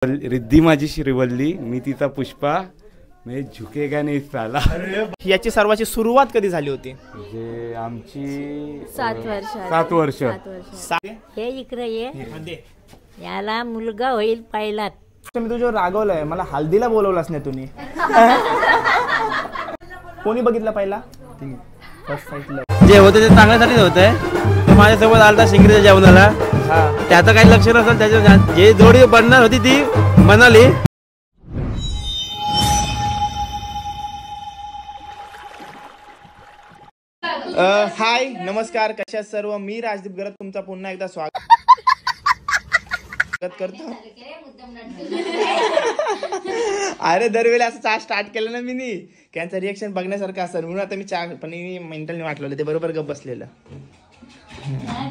रिद्धी माझी श्रीवल्ली, मी तिचा पुष्पा, मी झुकेगा नाही साला. याची सर्वाची सुरुवात कधी झाली होती? म्हणजे आमची 7 वर्ष. हे इकडे ये, याला मुलगा होईल पहिला. मी तुझ्यावर रागवलंय, मला हल्दीला बोलवलंच नाही तुम्ही. कोणी बघितलं पहिला? फर्स्ट फाईटला जे होते ते चांगल्यासाठीच होतंय. तो माझ्यासोबत आलता शिंगरीच्या जेवणाला, त्याचं काही लक्ष नसेल. त्याच्या जे जोडी बनणार होती ती म्हणाली. हाय नमस्कार, कशा सर्व. मी राजदीप गरत तुमचा पुन्हा एकदा स्वागत करतो. अरे दरवेळी असं चहा स्टार्ट केलं ना मी, त्यांचं रिएक्शन बघण्यासारखं असं म्हणून आता मी चहा पण मेंटलने वाटलं ते बरोबर गप बसलेलं.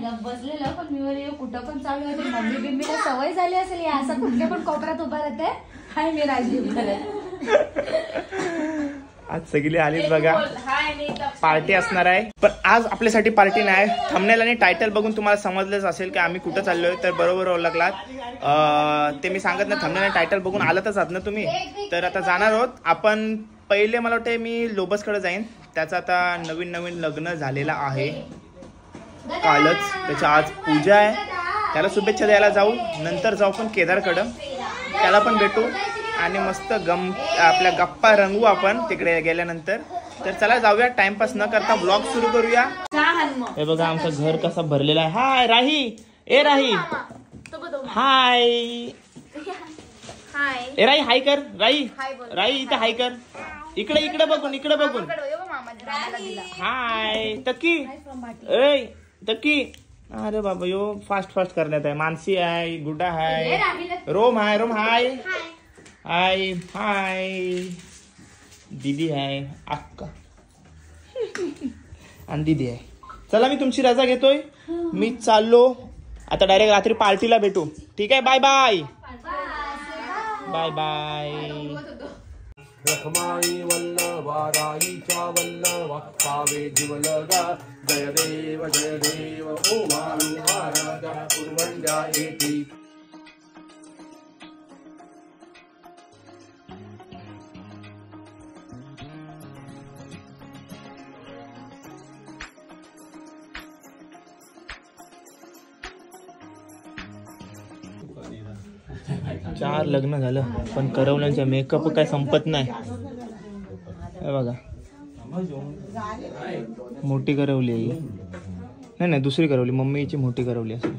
गप बसलेलं पण मी कुठं पण चालू होते. मम्मी बिम्मीला सवय झाली असेल या असं कुठल्या पण कोपऱ्यात उभा राहते. हाय मी राजदीप गरत. आज सगळी आलीच बघा, पार्टी असणार आहे. पण आज आपल्यासाठी पार्टी नाही. थंबनेल आणि टायटल बघून तुम्हाला समजलंच असेल की आम्ही कुठं चाललोय, तर बरोबर ओळखलात. ते मी सांगत नाही, थंबनेल आणि टायटल बघून आलातच आहात ना तुम्ही. तर आता जाणार आहोत आपण. पहिले मला वाटतं मी लोबसकडे जाईन. त्याचं आता नवीन लग्न झालेलं आहे कालच, त्याची आज पूजा आहे. त्याला शुभेच्छा द्यायला जाऊ. नंतर जाऊ पण केदारकडं, त्याला पण भेटू आणि मस्त आपल्या गप्पा रंगवू आपण तिकडे गेल्यानंतर. तर चला जाऊया, टाइमपास न करता ब्लॉग सुरू करूया. हे बघा आमचं घर कसं भरलेलं आहे. हाय राही, ए राही, हाय ए राही, हाय कर राही. राही इथं हाय कर, इकडे बघून हाय. तक्की ए तक्की, अरे बाबा यो फास्ट करण्यात आहे. मानसी आहे, गुड्डा हाय, रोम हाय, हाय हाय, दीदी आहे, अक्का आणि दीदी आहे. चला मी तुमची रजा घेतोय, मी चाललो आता. डायरेक्ट रात्री पार्टीला भेटू, ठीक आहे. Bye bye bye bye. Rakhumai वल्लभा राईच्या वल्लभा पावे जीवलगा. जय देव ओमानु आराधा उर्वंड्या येती. चार लग्न झालं पण करवल्यांचा मेकअप काय संपत नाही. हे बघा मोठी करवली आहे. नाही दुसरी करवली, मम्मीची मोठी करवली असेल.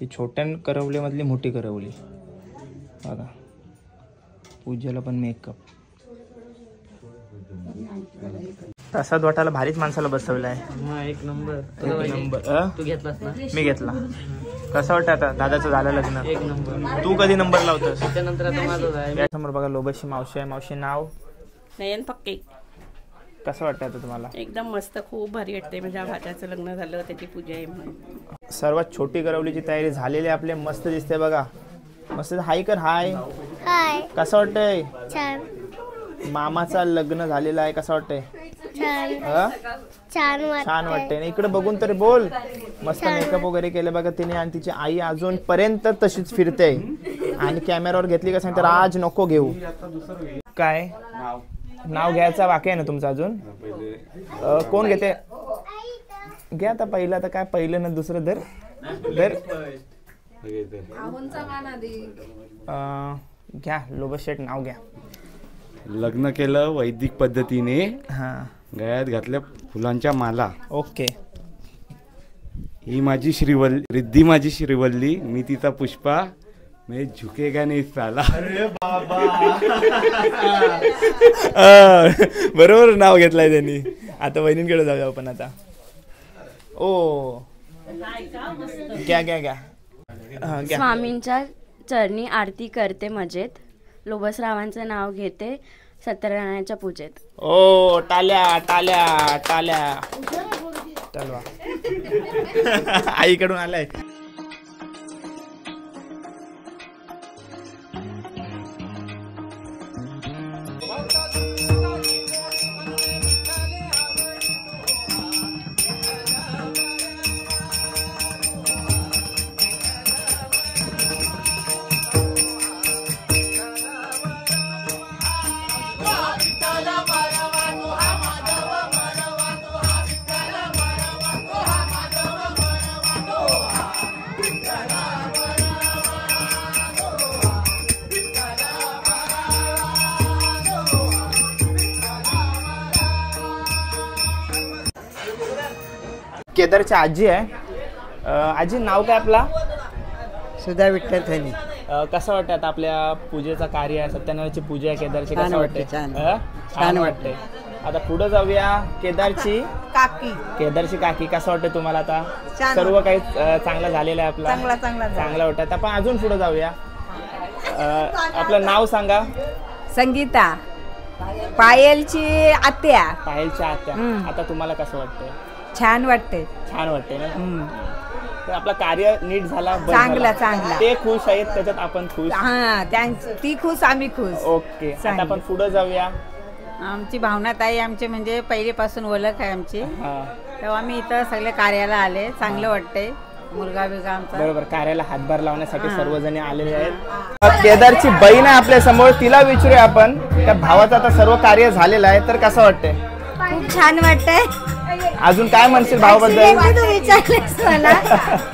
ही छोट्या करवलीमधली मोठी करवली. बघा पूजेला पण मेकअप. प्रसाद वाटायला भारीच माणसाला बसवलं आहे. एक नंबर. तू घेतलास ना? मी घेतला. कसं वाटतं आता दादाचं झालं लग्न? एक नंबर. तू कधी नंबर लावतोस? त्यानंतर आता माझं आहे. यासमोर बघा लोबशी मावशी आहे. मावशी नाव नयन पक्के. कसं वाटतं आता तुम्हाला? एकदम मस्त, खूप भारी वाटते. म्हणजे भाच्याचं लग्न झालं, त्याची पूजा आहे म्हणून. सर्वात छोटी करवलीची तयारी झालेली आपले. मस्त दिसते बघा, मस्त. हाय कर, हाय. कसं वाटतंय? मामाचा लग्न झालेला आहे, कसं वाटतंय? छान वाटतंय ना. इकडे बघून तरी बोल. मस्त मेकअप वगैरे केलं बघा तिने. आणि तिची आई अजून पर्यंत तशीच फिरते. आणि कॅमेरावर घेतली का सांगते आज नको घेऊ. काय नाव घ्यायचं बाकी आहे ना तुमचं अजून? कोण घेते? घ्या आता पहिलं. आता काय पहिलं ना दुसरं दर घ्या. लोबस शेट नाव घ्या. लग्न केलं वैदिक पद्धतीने. हा, गळ्यात घातल्या फुलांच्या माला. ओके. ही माझी श्रीवल्ली, रिद्धी माझी श्रीवल्ली, मी तिचा पुष्पा, मी झुकेगा नाही साला. बरोबर नाव घेतलंय त्यांनी. आता वहिनींकडे जाऊया आपण आता. ओ घ्या. स्वामींच्या चरणी आरती करते मजेत. लोबसरावांचं नाव घेते सत्यनारायणाच्या पूजेत. ओ टाल्या चलवा. आईकडून आलाय. केदारची आजी आहे. आजी नाव काय आपला? सुधा विठ्ठल थनी. कसं वाटतं आता आपल्या पूजेचं कार्य आहे, सत्यनारायणची पूजा आहे केदारची, कसं वाटते? छान वाटते. आता पुढे जाऊया. केदारची काकी कसं वाटतं तुम्हाला? आता सर्व काही चांगलं झालेलं आहे आपलं, चांगलं वाटतं. आता पण अजून पुढे जाऊया. आपलं नाव सांगा. संगीता. पायलची आत्या. आता तुम्हाला कसं वाटतं? छान वाटते ना. तर आपलं कार्य नीट झाला, चांगला. ते खुश आहेत, त्याच्यात आपण खुश. ती खुश, आम्ही खुश. ओके. आता आपण पुढे जाऊया. आमची भावना ताई आमची म्हणजे पहिलेपासून ओळख आहे आमची, तेव्हा आम्ही इथं सगळे कार्याला आले. चांगलं वाटतंय. मुलगा बिलगा आमचा बरोबर कार्याला हातभार लावण्यासाठी सर्वजण आलेले आहेत. केदारची बहीण आहे आपल्या समोर, तिला विचारूया आपण. त्या भावाचं आता सर्व कार्य झालेलं आहे, तर कसं वाटतंय? खूप छान वाटतंय. अजून काय म्हणशील भावाबद्दल? तू विचारलेस मला.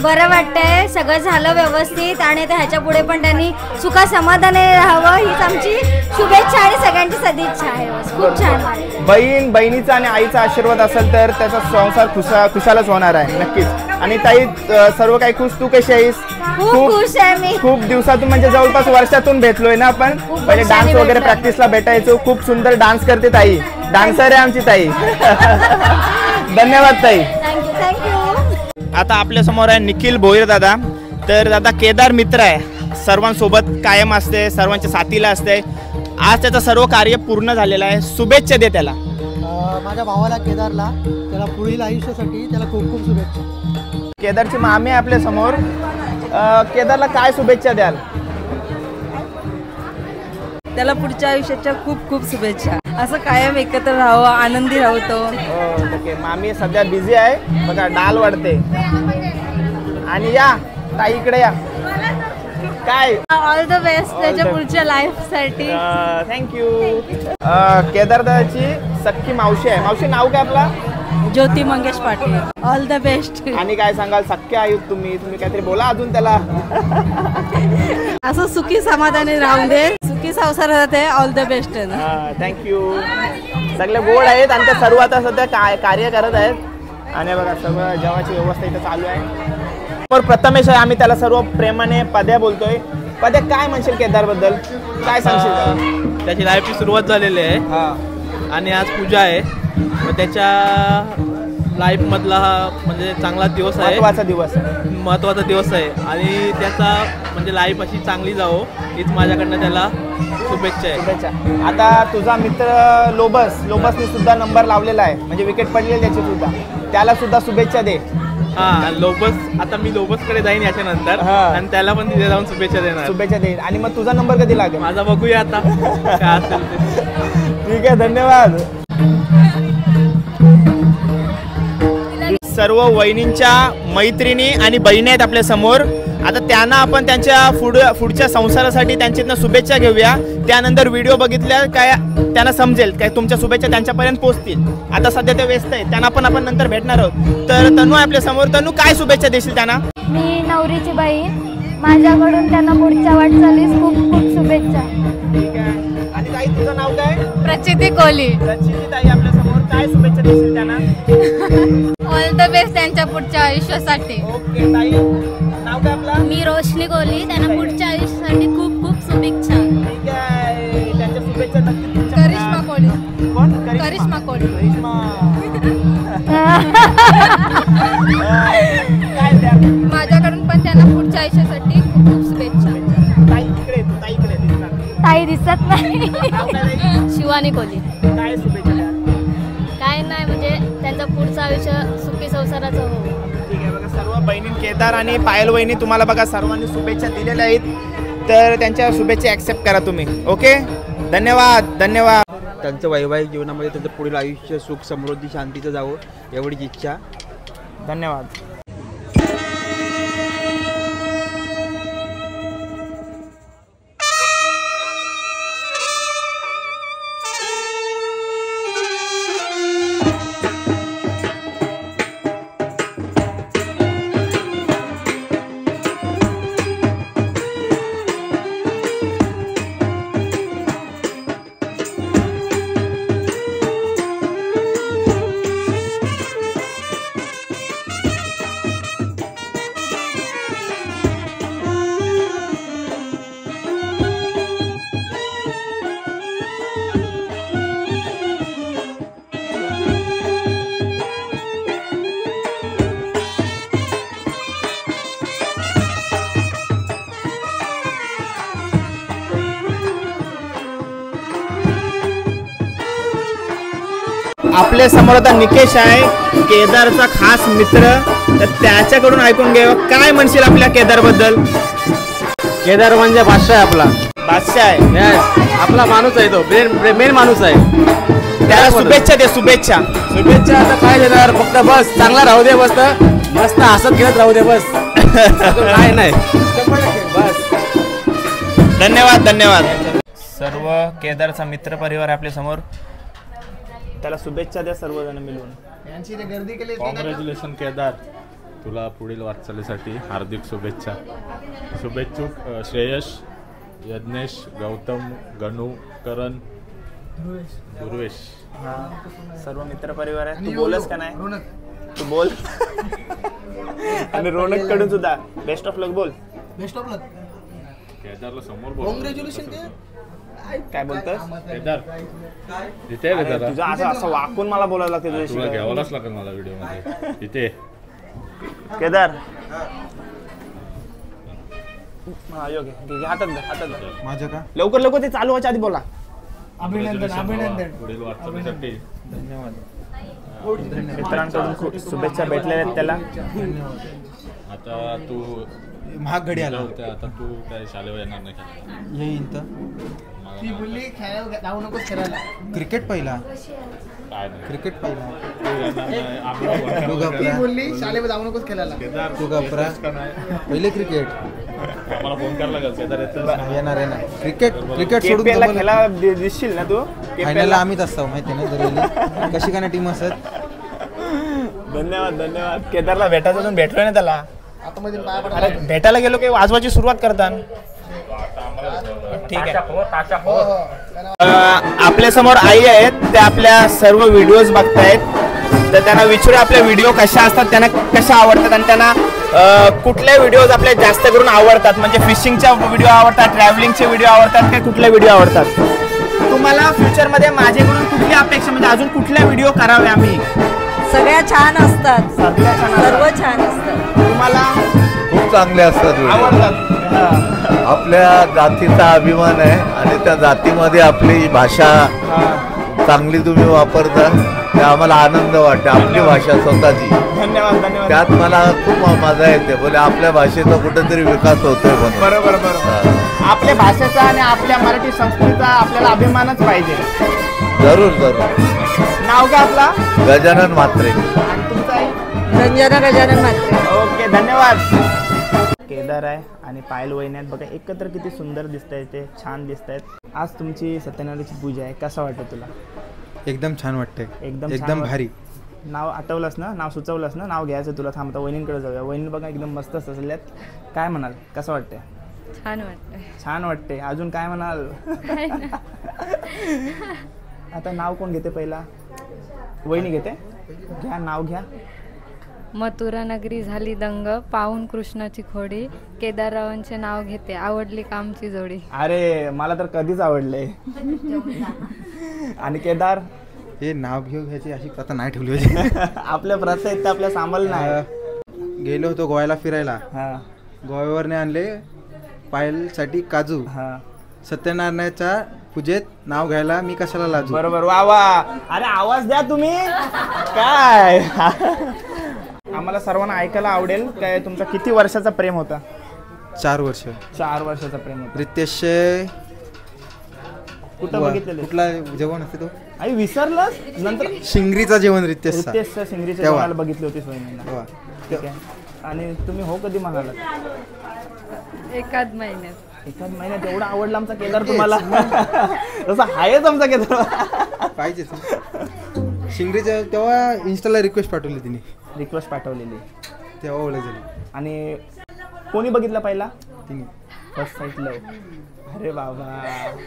बरं वाटतंय, सगळं झालं व्यवस्थित आणि ह्याच्या पुढे पण त्यांनी सुखा समाधाने राहावं हीच आमची शुभेच्छा आणि सगळ्यांची सदिच्छा आहे. खूप छान. बहिणीचा आणि आईचा आशीर्वाद असेल तर त्याचा संसार खुशालच होणार आहे नक्कीच. आणि ताई सर्व काही खुश. तू कशी आहेस? खूप खुश आहे मी. खूप दिवसातून म्हणजे जवळपास वर्षातून भेटलोय ना आपण. पहिले डान्स वगैरे प्रॅक्टिसला भेटायचो. खूप सुंदर डान्स करते ताई, डान्सर आहे आमची ताई. धन्यवाद ताई. थँक्यू. आता आपल्या समोर आहे निखिल भोईर दादा. तर दादा केदार मित्र आहे, सर्वांसोबत कायम असते, सर्वांच्या साथीला असते. आज त्याचं सर्व कार्य पूर्ण झालेलं आहे. शुभेच्छा दे त्याला. माझ्या भावाला केदारला, त्याला पुढील आयुष्यासाठी त्याला खूप खूप शुभेच्छा. केदारची मामी आहे आपल्या समोर. केदारला काय शुभेच्छा द्याल? त्याला पुढच्या आयुष्याच्या खूप खूप शुभेच्छा. असं कायम एकत्र राहावं, आनंदी राहतो. ओके. मामी सध्या बिझी आहे बघा, डाल वाढते. आणि या ताई इकडे या. काय ऑल द बेस्ट त्याच्या पुढच्या लाईफ साठी. थँक्यू. केदारदाची सख्खी मावशी आहे. मावशी नाव काय आपला? Jyoti Mangesh Patil. All the best. आणि काय सांगाल? सख्खे आयुत तुम्ही काहीतरी बोला अजून त्याला. असं सुखी समाधानी राहून दे, सुखी संसारात आहे. All the best. थँक्यू. सगळे गोड आहेत आणि ते सर्व आता सध्या कार्य करत आहेत. आणि बघा सर्व जेवायची व्यवस्था इथं चालू आहे. प्रथमेश आहे, आम्ही त्याला सर्व प्रेमाने पद्या बोलतोय. पद्या काय म्हणशील केदार बद्दल? काय सांगशील? त्याची लाईफची सुरुवात झालेली आहे आणि आज पूजा आहे. मग त्याच्या लाईफ मधला हा म्हणजे चांगला दिवस आहे, महत्वाचा दिवस आहे. आणि त्याचा म्हणजे लाईफ अशी चांगली जावो हीच माझ्याकडनं त्याला शुभेच्छा आहे. आता तुझा मित्र लोबसने सुद्धा नंबर लावलेला आहे, म्हणजे विकेट पडलेली त्याची सुद्धा. त्याला सुद्धा शुभेच्छा दे. लोबस. आता मी लोबसकडे जाईन याच्यानंतर आणि त्याला पण तिथे जाऊन शुभेच्छा देईन. आणि मग तुझा नंबर कधी लागेल? माझा बघूया आता काय असेल ते. ठीक आहे, धन्यवाद. सर्व वहिनींच्या मैत्रिणी आणि बहिणी आहेत आपल्या समोर. आता त्यांना आपण त्यांच्या पुढच्या संसारासाठी त्यांच्यातनं शुभेच्छा घेऊया. त्यानंतर व्हिडिओ बघितल्या काय त्यांना समजेल काय तुमच्या शुभेच्छा त्यांच्यापर्यंत पोहोचतील. आता सध्या ते व्यस्त आहेत, त्यांना पण आपण नंतर भेटणार आहोत. तर तनू आहे आपल्या समोर. तनू काय शुभेच्छा देशील त्यांना? मी नवरीची बहीण, माझ्याकडून त्यांना पुढच्या वाटचालीस खूप खूप शुभेच्छा. ठीक आहे. आणि ताई तुझं नाव काय? प्रचिती कोहली. प्रचिती ताई आपल्या समोर. काय शुभेच्छा देशील त्यांना? ऑल द बेस्ट त्यांच्या पुढच्या आयुष्यासाठी. ओके. ताई नाव काय आपलं? मी रोशनी कोहली. त्यांना पुढच्या आयुष्यासाठी खूप खूप शुभेच्छा. ठीक आहे. त्यांच्या शुभेच्छा नक्की. करिश्मा कोहली. कोण? करिश्मा कोहली. काय द्या? माझ्याकडून पण त्यांना पुढच्या आयुष्यासाठी खूप खूप शुभेच्छा. ताई इकडे, ताई इकडे ताई दिसत नाही. शिवानी कोहली. काय शुभेच्छा द्या? काय नाही म्हणजे त्यांचं पुढचं आयुष्य सुखी संसाराचं हो. ठीक आहे. बघा सर्व बहिणी केदार आणि पायल वहिनी तुम्हाला बघा सर्वांनी शुभेच्छा दिलेल्या आहेत, तर त्यांच्या शुभेच्छा ॲक्सेप्ट करा तुम्ही. ओके. धन्यवाद. धन्यवाद. त्यांचं वैवाहिक जीवनामध्ये त्यांचं पुढील आयुष्य सुख समृद्धी शांतीचं जावं एवढीच इच्छा. धन्यवाद. आपल्या समोर आता निकेश आहे, केदारचा खास मित्र. तर त्याच्याकडून ऐकून घेऊ काय म्हणशील आपल्या केदार बद्दल. केदार म्हणजे बादशाह आहे आपला. बादशाह आहे, आपला माणूस आहे तो, मेन माणूस आहे. त्याला शुभेच्छा दे. शुभेच्छा. आता काय देणार, फक्त बस चांगला राहू दे, मस्त मस्त हसत खेळत राहू दे, बस काय नाही. बस धन्यवाद. धन्यवाद. सर्व केदारचा मित्र परिवार आपल्या समोर, त्याला शुभेच्छा द्या सर्वजण मिळून. कॉंग्रॅच्युलेशन केदार, तुला पुढील वाटचालीसाठी हार्दिक शुभेच्छा. शुभेच्छुक श्रेयश, यज्ञेश, गौतम, गणू, करण, दुर्वेश. सर्व मित्र परिवार आहे. तू बोलस का नाही, तू बोल. आणि रोनक कडून सुद्धा बेस्ट ऑफ लक बोल. बेस्ट ऑफ लक. केदारला समोर बोल. कॉंग्रॅच्युलेशन. काय बोलतोस केदार, इथे रे दादा. तुझं असं असं वाकून मला बोलायला लागते. तुला घ्यावंच लागेल मला व्हिडिओ मध्ये. इथे केदार, हा योग्य ठीक आहे. हातात माझ्या का लवकर लवकर ते चालू व्हायच्या आधी बोला. अभिनंदन. पुढील वाटचालीसाठी धन्यवाद. मित्रांकडून खूप शुभेच्छा भेटलेल्या आहेत त्याला. आता तू महाग घडी आला होता, आता तू काय शाळेवर येणार नाही का? येईन तर. ती बोलली खेळायला जाऊ नकोस खेळायला. क्रिकेट पहिला. काय नाही, क्रिकेट पहिला. ती बोलली शाळेवर जाऊ नकोस खेळायला. तू घाबरा. पहिले क्रिकेट. मला फोन करायला लागेल. केदार येणार क्रिकेट सोडून खेळायला दिसशील ना तू. फायनलला आम्हीच असतो माहिती ना. कशी काय टीम असत. धन्यवाद. धन्यवाद. केदारला भेटायचं अजून भेटलोय ना त्याला. आतमध्ये अरे भेटायला गेलो की वाजवायची सुरुवात करतात. ठीक आहे. आपल्या समोर आई आहेत, ते आपल्या सर्व व्हिडिओज बघतायत. तर त्यांना विचारू आपल्या व्हिडिओ कशा असतात, त्यांना कशा आवडतात आणि त्यांना कुठले व्हिडिओज आपल्या जास्त करून आवडतात. म्हणजे फिशिंगच्या व्हिडिओ आवडतात, ट्रॅव्हलिंगचे व्हिडिओ आवडतात, काय कुठले व्हिडिओ आवडतात. तुम्हाला फ्युचरमध्ये माझ्याकडून कुठली अपेक्षा, म्हणजे अजून कुठले व्हिडिओ करावे आम्ही. सगळ्या छान असतात, सर्व छान असतात. तुम्हाला खूप चांगले असतात, आवडतात. आपल्या जातीचा अभिमान आहे आणि त्या जातीमध्ये आपली भाषा चांगली तुम्ही वापरता, ते आम्हाला आनंद वाटतो. आपली भाषा स्वतःची. धन्यवाद. धन्यवाद. त्यात मला खूप मजा येते. बोले आपल्या भाषेचा कुठेतरी विकास होतोय म्हणून. बरोबर बरोबर. आपल्या भाषेचा आणि आपल्या मराठी संस्कृतीचा आपल्याला अभिमानच पाहिजे. जरूर जरूर. नाव काय आपला? गजानन म्हात्रे. आणि तुमचं आहे? रंजना गजानन म्हात्रे. ओके धन्यवाद. केदार आहे आणि पायल वहिनी आहेत बघा, एकत्र किती सुंदर दिसत आहेत, ते छान दिसत आहेत. आज तुमची सत्यनारायणाची पूजा आहे, कसं वाटतं तुला? एकदम छान वाटतंय. एकदम भारी. नाव आठवलंस ना, नाव सुचवलंस ना, नाव घ्यायचं तुला. थांबता वहिनींकडे जाऊया. वहिनी बघा एकदम मस्त सजल्यात. काय म्हणाल, कसं वाटतंय? छान वाटतंय. छान वाटते. अजून काय म्हणाल? आता नाव कोण घेते पहिला? वहिनी घेते. घ्या नाव घ्या. मथुरा नगरी झाली दंग, पाहून कृष्णाची खोडी, केदाररावांचे नाव घेते, आवडली कामची जोडी. अरे मला तर कधीच आवडले. आणि केदार हे नाव घ्यायची अशी प्रथा नाही ठेवली होती. आपल्या प्रथा आहेत, आपल्या सांभाळ नाही. गेलो होतो गोव्याला फिरायला. गोव्यावरने आणले पायलसाठी काजू. सत्यनारायणाच्या पूजेत नाव घ्यायला मी कशाला लाजू. बरोबर. वा वा. अरे आवाज द्या तुम्ही. काय आम्हाला सर्वांना ऐकायला आवडेल. काय तुमचा किती वर्षाचा प्रेम होता? 4 वर्ष. 4 वर्षाचा प्रेम होता. रितेश कुठं बघितलेलं? कुठला जेवण असते तो? आई विसरलंस नंतर. शिंगरीचा जेवण. रितेशचा शिंगरीच्या जेवणाला बघितले होते सोयींना. ठीक आहे. आणि तुम्ही हो कधी म्हणालात? एकाच महिन्यात. एकाच महिन्यात. एवढा आवडला आमचा केदार तुम्हाला? तसं आहेच आमचा केदार. पाहिजे. शिंगरीच्या तेव्हा इंस्टाला रिक्वेस्ट पाठवली तिने. रिक्वेस्ट पाठवलेली तेव्हा ओळख झाली. आणि कोणी बघितला पहिला? तिने. फर्स्ट साईट लव. अरे बाबा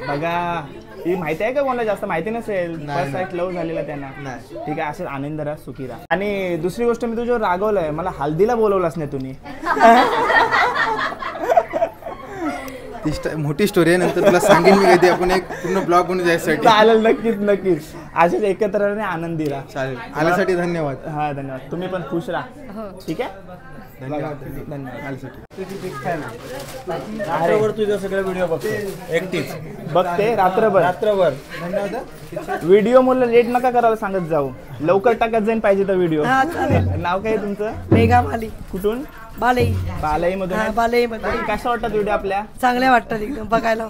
बघा, ही माहिती आहे का कोणाला? जास्त माहिती नसेल. फर्स्ट साईट लव झालेला त्यांना. ठीक आहे. असं आनंद राहा, सुखी राहा. आणि दुसरी गोष्ट, मी तुझ्यावर रागवलंय, मला हल्दीला बोलवलंच नाही तुम्ही. मोठी स्टोरी आहे, नंतर तुला सांगेन मी कधी. आपण एक पूर्ण ब्लॉग बनवून जायसाठी. चालेल. नक्कीच नक्कीच. असेच एकत्र आनंदी राहा. चालेल. आल्यासाठी धन्यवाद. हा धन्यवाद. तुम्ही पण खुश राहा. ठीक आहे. रात्रभर तुझे सगळे व्हिडिओ बघतो एकटीच बघते रात्रभर व्हिडिओ मुलं लेट नका करायला सांगत जाऊ लवकर टाकत जाईन पाहिजे तर व्हिडिओ नाव काय तुमचं मेघा माली कुठून बालई मधून कशा वाटतात व्हिडिओ आपल्या चांगल्या वाटतात एकदम बघायला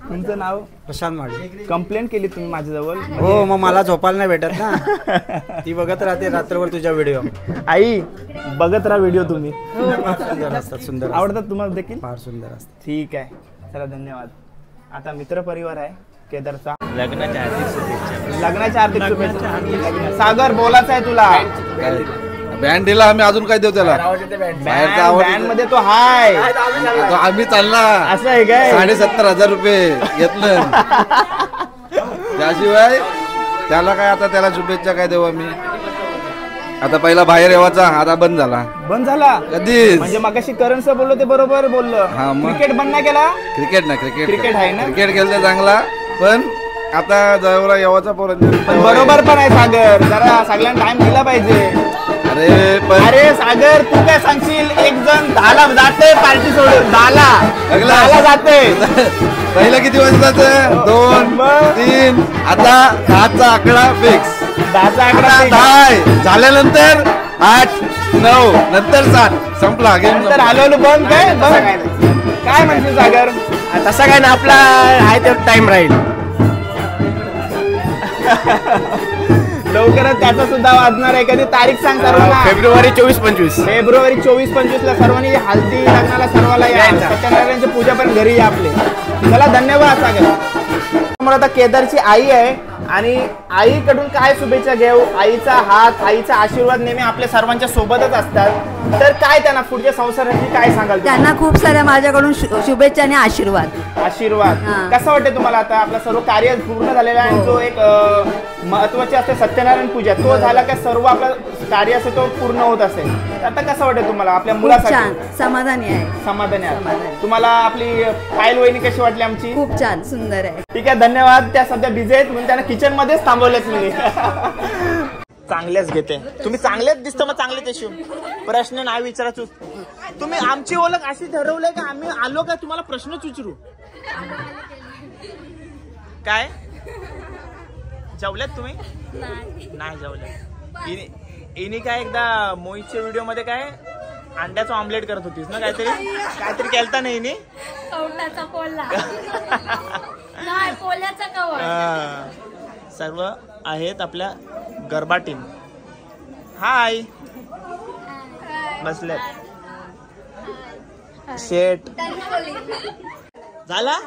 तुमचं नाव प्रशांत माळी कंप्लेंट केली तुम्ही माझ्याजवळ हो मग मला झोपायला नाही भेटत ना ती बघत राहते रात्रभर तुझ्या व्हिडिओ आई बघत राहा व्हिडिओ तुम्ही सुंदर असतात सुंदर आवडतात तुम्हाला देखील फार सुंदर असतात ठीक आहे चला धन्यवाद आता मित्र परिवार आहे केदारचा लग्नाच्या हार्दिक शुभेच्छा सागर बोलायचं आहे तुला बँड दिला आम्ही अजून काय देऊ त्याला बँड मध्ये तो हाय आम्ही चालला असं आहे काय 70,000 रुपये घेतलं त्याशिवाय त्याला काय आता त्याला शुभेच्छा काय देऊ आम्ही आता पहिला बाहेर येवाचा आता बंद झाला कधी म्हणजे मगाशी करण सर बोललो ते बरोबर बोललो क्रिकेट बंद नाही केला क्रिकेट आहे ना क्रिकेट खेळते चांगला पण आता जवळ येवाचा बरोबर पण आहे सागर जरा सगळ्यांना टाइम दिला पाहिजे अरे सागर तू काय सांगशील एक जण 10ला जाते पार्टी सोडून 10ला जाते पहिला किती वाजता 2 3 आता 10चा आकडा फिक्स 10चा आकडा 10 झाल्यानंतर 8 9 नंतर 7 संपला गेम नंतर हलवलं बंद काय म्हणशील सागर तसा काय ना आपला आहे ते टाइम राहील लवकरच त्याचा सुद्धा वाजणार आहे कधी तारीख सांग सर्वांना फेब्रुवारी 24-25 ला सर्वांनी हल्दी लग्नाला सर्वांना या सत्यनारायणची पूजा पण घरी या आपले चला धन्यवाद सागर आता केदारची आई आहे आणि आईकडून काय शुभेच्छा घेऊ आईचा हात आईचा आशीर्वाद नेहमी आपल्या सर्वांच्या सोबतच असतात तर काय त्यांना पुढच्या संसाराची काय सांगाल त्यांना खूप साऱ्या माझ्याकडून शुभेच्छा आणि आशीर्वाद कसं वाटतं तुम्हाला आता आपलं सर्व कार्य पूर्ण झालेलं आहे आणि जो एक महत्वाची असते सत्यनारायण पूजा तो झाला का सर्व आपलं कार्य असं तो पूर्ण होत असेल आता कसं वाटतं तुम्हाला आपल्या मुलासाठी समाधानी आहे तुम्हाला आपली पायल वहिनी कशी वाटली आमची खूप छान सुंदर आहे ठीक आहे धन्यवाद त्या सध्या बिझी आहेत म्हणून त्यांना किचन मध्येच थांबवलेच मी चांगल्याच घेते तुम्ही चांगलेच दिसतो मग चांगले ते प्रश्न नाही विचारायचो तुम्ही आमची ओळख अशी ठरवलंय का आम्ही आलो का तुम्हाला प्रश्नच विचारू काय जेवल्यात तुम्ही नाही जेवल्यात इनी काय एकदा मोहितच्या व्हिडिओ मध्ये काय अंड्याचं ऑमलेट करत होतीस ना काहीतरी केलता नाही इनी सर्व आहेत आपल्या गरबा टीम हाय बसले शेट झाला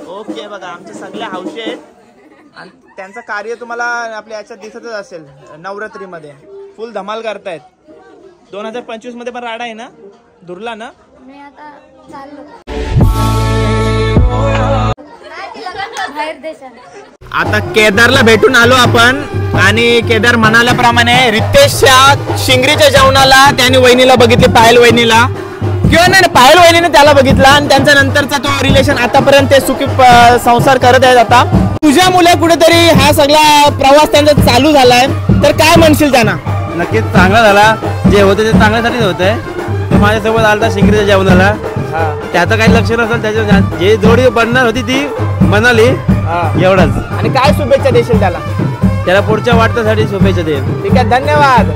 ओके बघा आमचे सगळे हौशी आहेत आणि त्यांचं कार्य तुम्हाला आपल्या याच्यात दिसतच असेल नवरात्रीमध्ये फुल धमाल करतायत 2025 मध्ये पण राडा आहे ना दुर्ला ना आता केदारला भेटून आलो आपण आणि केदार म्हणाल्याप्रमाणे रितेशच्या शिंगरीच्या जेवणाला त्याने वहिनीला बघितली पायल वहिनीला किंवा नाही पायल वहिनीने त्याला बघितला आणि त्यांच्या नंतरचा तो रिलेशन आतापर्यंत ते सुखी संसार करत आहेत आता तुझ्या मुले कुठेतरी हा सगळा प्रवास त्यांचा चालू झालाय तर काय म्हणशील त्यांना नक्कीच चांगला झाला जे होते ते चांगल्यासाठीच होतंय ते माझ्यासोबत आलता शिंगरीच्या जेवणाला त्याचं काही लक्ष नसेल त्याच्या जे जोडी बनणार होती ती म्हणाली एवढंच आणि काय शुभेच्छा देशील त्याला पुढच्या वाटण्यासाठी शुभेच्छा देईल ठीक आहे धन्यवाद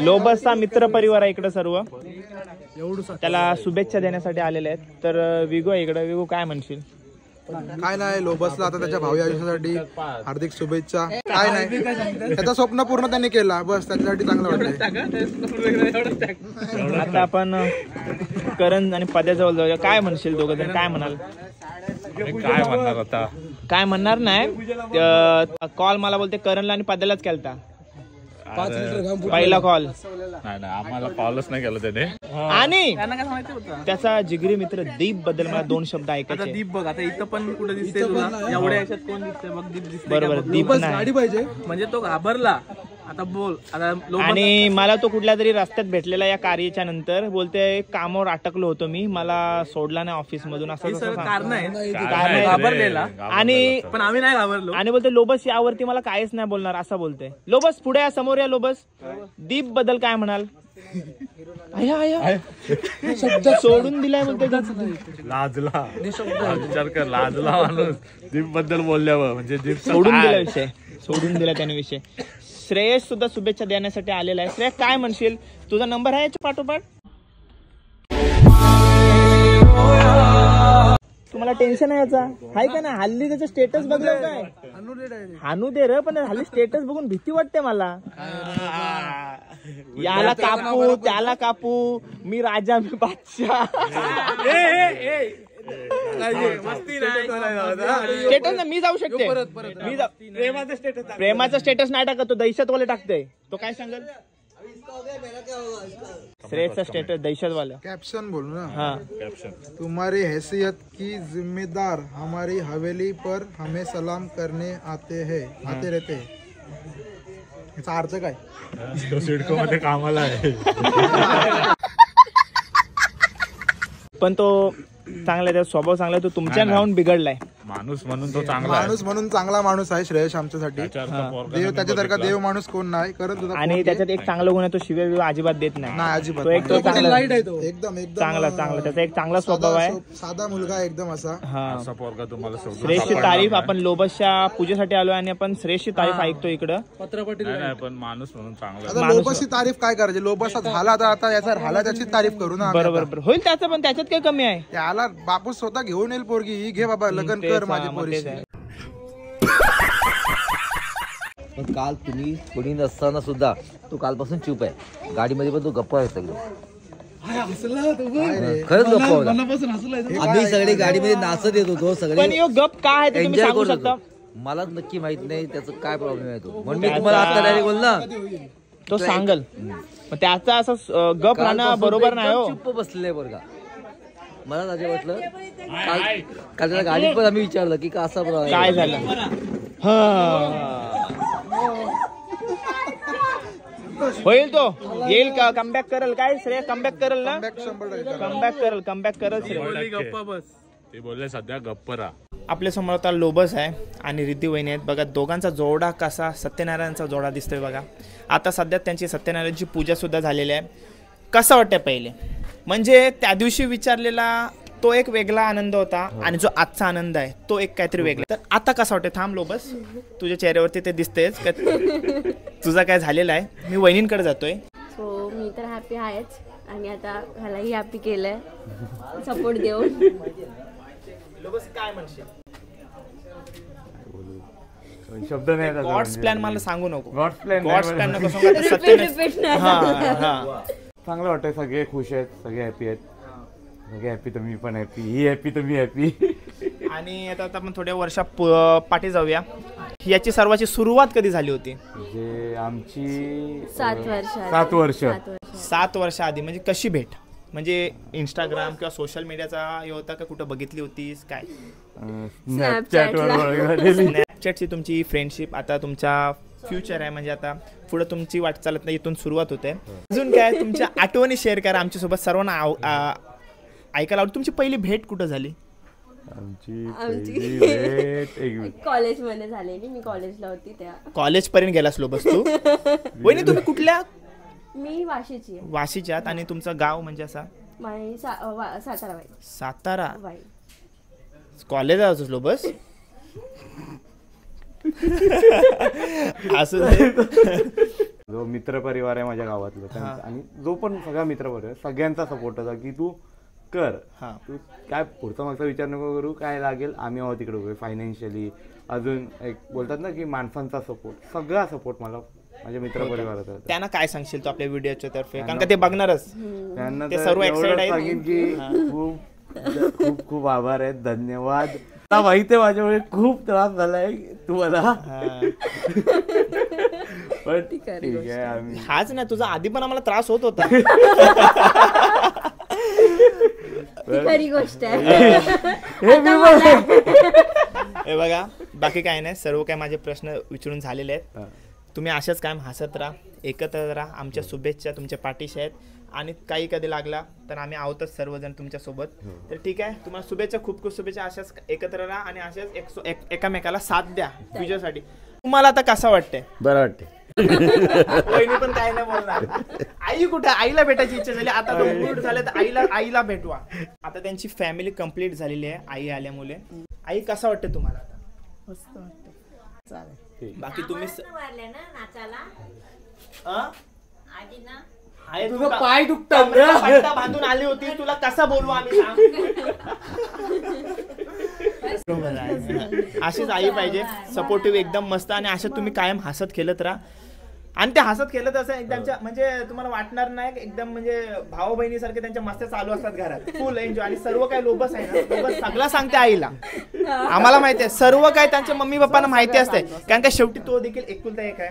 लोबसचा मित्र परिवार आहे इकडे सर्व त्याला शुभेच्छा देण्यासाठी आलेले आहेत तर विगो इकडे विगो काय म्हणशील काय नाही लोबसला आता त्याच्या भावी आयुष्यासाठी हार्दिक शुभेच्छा काय नाही त्याचं स्वप्न पूर्ण त्यांनी केला बस त्याच्यासाठी चांगलं वाटतं आता आपण करण आणि पद्याजवळ जाऊया काय म्हणशील दोघं जण काय म्हणाल काय म्हणणार आता काय म्हणणार नाही कॉल मला बोलते करणला आणि पद्यालाच केलता पहिला कॉल नाही आम्हाला कॉलच नाही केला त्याने आणि त्याचा जिगरी मित्र दीप बद्दल मला 2 शब्द ऐकायचे दीप बघ आता इथं पण कुठे दिसते तुला एवढ्या याच्यात कोण दिसतंय बघ दीप दिसतंय बरोबर दीप गाडी पाहिजे म्हणजे तो घाबरला आता बोल आता आणि मला तो कुठल्या तरी रस्त्यात भेटलेला या कार्याच्या नंतर बोलते कामावर अटकलो होतो मी मला सोडला नाही ऑफिस मधून असं कारण घाबरलेला आणि पण आम्ही नाही घाबरलो आणि बोलते लोबस यावरती मला काहीच नाही बोलणार असं बोलते लोबस पुढे या समोर या लोबस दीप बद्दल काय म्हणाल शब्द सोडून दिलाय बोलतो. लाजला विचार कर, लाजला माणूस दीप बद्दल बोलल्यावर. म्हणजे दीप सोडून दिला विषय, सोडून दिला त्याने विषय. श्रेयस सुद्धा शुभेच्छा देण्यासाठी आलेला आहे. श्रेयस काय म्हणशील, तुझा नंबर आहे याच्या पाठोपाठ? तुम्हाला टेन्शन आहे याचा आहे का ना? हल्ली त्याचं स्टेटस बघलं काय? हानू दे रे, पण हल्ली स्टेटस बघून भीती वाटते मला. याला कापू त्याला कापू, मी राजा मी बादशाह. स्टेटस ना मी जाऊ शकते. प्रेमाचा स्टेटस नाही टाकत तो, दहशतवाले टाकतोय. तो काय सांगेल? श्रेयसचा स्टेटस दहशतवाला. कैप्शन बोलू ना? हाँ कैप्शन. तुम्हारी हैसियत की जिम्मेदार हमारी हवेली पर हमें सलाम करने आते रहते हैं. याचा अर्थ काय? तो सिडको मध्ये कामाला आहे. पण तो चांगला, त्याचा स्वभाव चांगला. तो तुमच्या राहून बिघडलाय. माणूस म्हणून तो चांगला, माणूस म्हणून चांगला माणूस आहे श्रेयस आमच्यासाठी. देव त्याच्यासारखा देव माणूस कोण नाही करत. आणि त्याच्यात एक चांगला गुण आहे, तो शिव्या बिव्या अजिबात देत नाही. अजिबात. तो एक तो चांगला एकदम एकदम चांगला त्याचा एक चांगला स्वभाव आहे. साधा मुलगा एकदम असा. असा पोरगा तुम्हाला श्रेयसची तारीफ. आपण लोबसच्या पूजेसाठी आलोय आणि आपण श्रेयसची तारीफ ऐकतो इकडं. नाही, पण माणूस म्हणून चांगला. आता लोबसची तारीफ काय करायची? लोबस झाला तर आता याचा राहिला त्याची तारीफ करू ना. बरोबर होईल त्याचं, पण त्याच्यात काय कमी आहे? त्याला बापूस स्वतः घेऊन येईल पोरगी, ही घे बाबा लग्न कर माझ्या पोरीशी. पण काल तुम्ही कोणी नसताना सुद्धा तो कालपासून चूप आहे. गाडीमध्ये पण तो गप्पा आहे सगळं. खरंच गप्पा होता. आम्ही सगळे गाडीमध्ये नाचत येत होतो सगळे. गप काय आहे तुम्ही सांगू शकता? मला नक्की माहित नाही त्याचं काय प्रॉब्लेम आहे तो. म्हणून मी तुम्हाला आता डायरेक्ट बोल ना, तो सांगल. त्याचा असं गप राहणं बरोबर नाही हो. चुप्प बसलेलं आहे बरं का. मला त्याचे वाटलं काल त्याला गाडीत पण आम्ही विचारलं की कसा काय झालं. होईल तो येईल का? कमबॅक करेल काय? श्रेय कमबॅक करेल ना? कमबॅक करेल श्रेय. ते बोलले सध्या गप्प राहा. आपल्या समोर आता लोबस आहे आणि रिद्धी वहिनी आहेत. बघा दोघांचा जोडा कसा सत्यनारायणचा जोडा दिसतोय बघा. आता सध्या त्यांची सत्यनारायणची पूजा सुद्धा झालेली आहे. कसं वाटतंय पहिले? म्हणजे त्या दिवशी विचारलेला तो एक वेगळा आनंद होता आणि जो आजचा आनंद आहे तो एक काहीतरी वेगळा. तर आता कसं वाटतं? थांब लोबस, तुझ्या चेहऱ्यावरती ते दिसतेच का तुझा काय झालेला आहे. मी वहिनींकडे जातोय. हो मी तर हॅपी आहेच आणि आता ह्यालाही हॅपी केलंय सपोर्ट देऊन. लोबस काय म्हणशील? शब्द नाही. गॉड्स प्लॅन मला सांगू नको. गॉड्स प्लॅन नको चांगलं वाटतंय. सगळे खुश आहेत, सगळे हॅपी आहेत. सगळे हॅपी तर मी पण हॅपी, ही हॅपी तर मी हॅपी. आणि आता आपण थोड्या वर्षा पाठी जाऊया. याची सर्वाची सुरुवात कधी झाली होती? म्हणजे आमची 7 वर्ष आधी. म्हणजे कशी भेट? म्हणजे इंस्टाग्राम किंवा सोशल मीडियाचा हे होता का? कुठं बघितली होतीस काय? स्नॅपचॅटची तुमची फ्रेंडशिप. आता तुमचा फ्युचर आहे म्हणजे आता पुढे तुमची वाट चालत नाही, इथून सुरुवात होते. अजून काय तुमच्या आठवणी शेअर करा आमच्यासोबत. सर्वांना ऐकायला आवडतं. तुमची पहिली भेट कुठं झाली? आमची पहिली भेट कॉलेजमध्ये झालेली. मी कॉलेजला होती त्या. कॉलेज पर्यंत गेलास लोबस तू? वहिनी तुम्ही कुठल्या? मी वाशीची आहे. वाशीच्या आहात. आणि तुमचं गाव म्हणजे असा? सातारा. सातारा. कॉलेज होतोस लोबस? असं जो मित्र परिवार आहे माझ्या गावातला आणि जो पण सगळा मित्र परिवार सगळ्यांचा सपोर्ट होता की तू कर. तू काय पुढचा मागचा विचार नको करू, काय लागेल आम्ही आहोत तिकडे. फायनान्शियली अजून एक बोलतात ना की माणसांचा सपोर्ट, सगळा सपोर्ट मला माझ्या मित्र परिवाराचा. त्यांना काय सांगशील तू आपल्या व्हिडिओच्या तर्फे? कारण का ते बघणारच. त्यांना ते सर्व एक्साइटेड सांगेन की खूप खूप खूप आभार आहेत, धन्यवाद. माहिती आहे माझ्यामुळे खूप त्रास झालाय तुम्हाला. पण ठीक आहे. आम्ही हाच नाही, तुझा आधी पण आम्हाला त्रास होत होता. खरी गोष्ट आहे. हे बघा बाकी काय नाही, सर्व काय माझे प्रश्न विचारून झालेले आहेत. तुम्ही अशाच कायम हसत राहा, एकत्र राहा. आमच्या शुभेच्छा तुमच्या पाठीशी आहेत आणि काही कधी लागला तर आम्ही आहोतच सर्वजण तुमच्या सोबत. तर ठीक आहे, तुम्हाला शुभेच्छा, खूप खूप शुभेच्छा. अशाच एकत्र राहा आणि अशाच एकामेकाला साथ द्या फ्युचरसाठी. तुम्हाला आता कसं वाटतंय? बरं वाटतंय. वहिनी पण काय नाही बोलणार. आई कुठे? आईला भेटायची इच्छा झाली. आता तो मूड झाला तर आईला भेटवा. आता त्यांची फॅमिली कंप्लीट झालेली आहे आई आल्यामुळे. आई कसं वाटतं तुम्हाला आता? मस्त वाटतं. चालेल. बाकी तुम्ही तुझं पाय दुखतात बांधून आली होती, तुला कसा बोलू आम्ही सांग. अशीच आई पाहिजे, सपोर्टिव्ह एकदम मस्त. आणि असं तुम्ही कायम हसत खेळत राहा. आणि ते हसत खेळत असं एकदमच्या म्हणजे तुम्हाला वाटणार नाही एकदम म्हणजे भाऊ बहिणीसारखे त्यांच्या मस्त्या चालू असतात घरात. फुल एन्जॉय. आणि सर्व काय लोबस आहे ना, लोबस सगळं सांगते आईला. आम्हाला माहिती आहे सर्व काय त्यांच्या मम्मी पप्पांना माहिती असते. कारण का शेवटी तो देखील एकुलता एक आहे,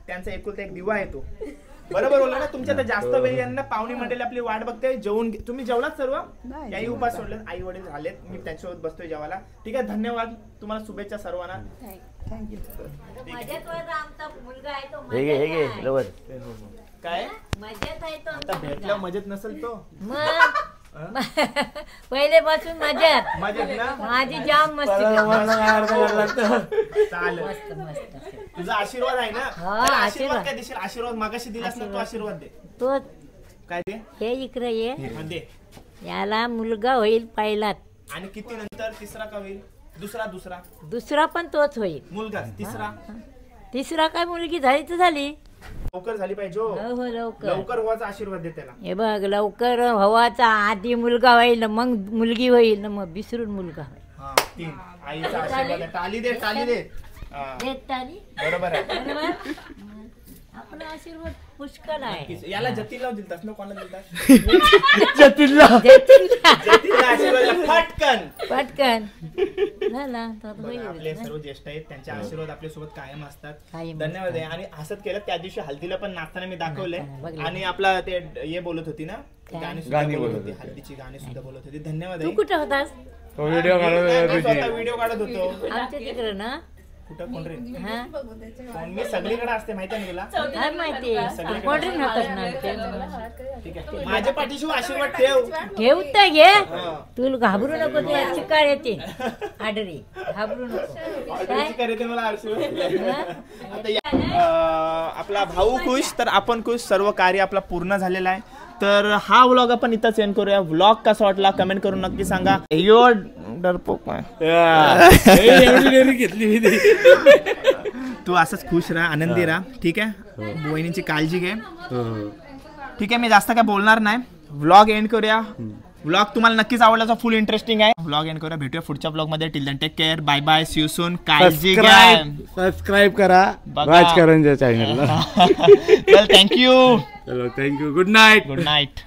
त्यांचा एकुलता एक दिवा आहे तो. बरोबर बोलला ना. तुमच्या तर जास्त वेळ यांना पाहुणी मंडळी आपली वाट बघते. जेवून तुम्ही जेवलात सर्व? याही उपास सोडले. आई वडील झालेत, मी त्यांच्यासोबत बसतोय जेवायला. ठीक आहे, धन्यवाद तुम्हाला, शुभेच्छा सर्वांना. थँक्यू. काय आता भेटल्या मजेत नसेल तो पहिले पासून मजेत ना माझी जाम मस्ती. चालेल. तुझा आशीर्वाद आहे ना? आशीर्वाद काय देशील? आशीर्वाद मागाशी दिलास ना, तो आशीर्वाद दे. तो काय दे? हे इकडे ये. दे. याला मुलगा होईल पहिलाच. आणि किती नंतर तिसरा का होईल? दुसरा पण तोच होईल. मुलगा तिसरा काय मुलगी झाली तर झाली. लवकर झाली पाहिजे. हो लवकर व्हायचा आशीर्वाद दे त्याला. हे बघ, लवकर व्हावाचा आधी मुलगा होईल, मग मुलगी होईल, मग विसरून मुलगा होईल. 3 आईचा आशीर्वाद. टाली दे, टाली दे. बरोबर आहे. आपला आशीर्वाद पुष्कळ आहे. याला जतीनला दिलतास ना? कोणाला दिलतास? जतीनला आशीर्वाद. पटकन झाला. आपले सर्व ज्येष्ठ आहेत, त्यांचे आशीर्वाद आपल्या सोबत कायम असतात. धन्यवाद आहे. आणि हसत केलं. त्या दिवशी हल्दीला पण नाचताना मी दाखवलंय. आणि आपला ते हे बोलत होती ना, गाणी सुद्धा बोलत होती, हल्दीची गाणी सुद्धा बोलत होती. धन्यवाद. तू कुठे होतास? व्हिडिओ काढत होतो आमच्या तिकडे ना. कुठं? कोण रे? मी सगळीकडे असते, माहिती आहे तुला? काय माहिती? ठीक आहे, माझ्या पाठीशी आशीर्वाद ठेव. ठेवता घे. तुला घाबरू नको. तुला चिकार येते आडरी. घाबरू नको. मला आपला भाऊ खुश तर आपण खुश. सर्व कार्य आपला पूर्ण झालेला आहे. तर हा व्लॉग आपण इथंच एंड करूया. व्लॉग कसा वाटला कमेंट करून नक्की सांगा. डरपोक घेतली तू असंच खुश राहा, आनंदी राहा. ठीक आहे, बहिणीची काळजी घे. ठीक आहे, मी जास्त काय बोलणार नाही. व्लॉग एंड करूया. व्लॉग तुम्हाला नक्कीच आवडला, फुल इंटरेस्टिंग आहे. व्लॉग एंड करूया. भेटूया पुढच्या व्लॉग मध्ये. Till then take care. Bye bye. See you soon. काळजी घ्या. सबस्क्राईब करा राजकारणच्या चॅनलला. थँक्यू. चलो, thank you. Good night. Good night.